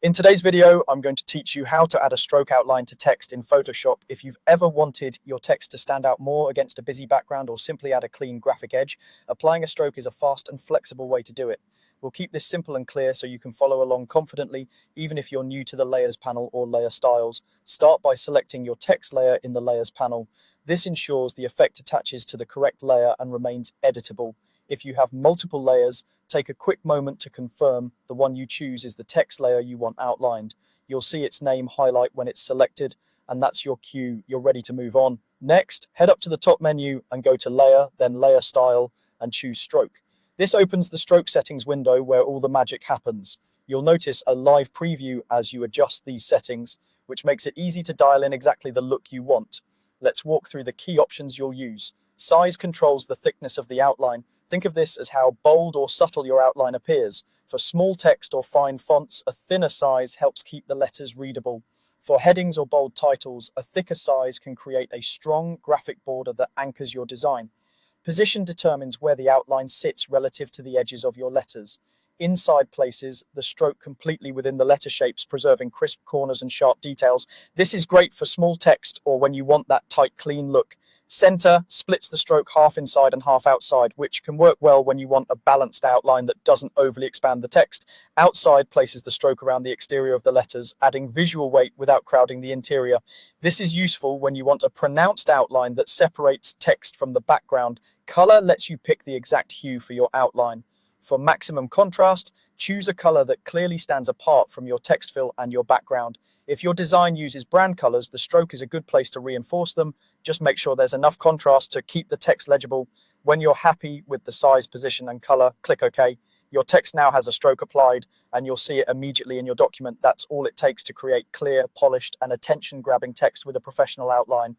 In today's video, I'm going to teach you how to add a stroke outline to text in Photoshop. If you've ever wanted your text to stand out more against a busy background or simply add a clean graphic edge, applying a stroke is a fast and flexible way to do it. We'll keep this simple and clear so you can follow along confidently, even if you're new to the Layers panel or layer styles. Start by selecting your text layer in the Layers panel. This ensures the effect attaches to the correct layer and remains editable. If you have multiple layers, take a quick moment to confirm the one you choose is the text layer you want outlined. You'll see its name highlight when it's selected, and that's your cue. You're ready to move on. Next, head up to the top menu and go to Layer, then Layer Style, and choose Stroke. This opens the stroke settings window where all the magic happens. You'll notice a live preview as you adjust these settings, which makes it easy to dial in exactly the look you want. Let's walk through the key options you'll use. Size controls the thickness of the outline. Think of this as how bold or subtle your outline appears. For small text or fine fonts, a thinner size helps keep the letters readable. For headings or bold titles, a thicker size can create a strong graphic border that anchors your design. Position determines where the outline sits relative to the edges of your letters. Inside places the stroke completely within the letter shapes, preserving crisp corners and sharp details. This is great for small text or when you want that tight, clean look. Center splits the stroke half inside and half outside, which can work well when you want a balanced outline that doesn't overly expand the text. Outside places the stroke around the exterior of the letters, adding visual weight without crowding the interior. This is useful when you want a pronounced outline that separates text from the background. Color lets you pick the exact hue for your outline. For maximum contrast, choose a color that clearly stands apart from your text fill and your background. If your design uses brand colors, the stroke is a good place to reinforce them. Just make sure there's enough contrast to keep the text legible. When you're happy with the size, position, and color, click OK. Your text now has a stroke applied, and you'll see it immediately in your document. That's all it takes to create clear, polished, and attention-grabbing text with a professional outline.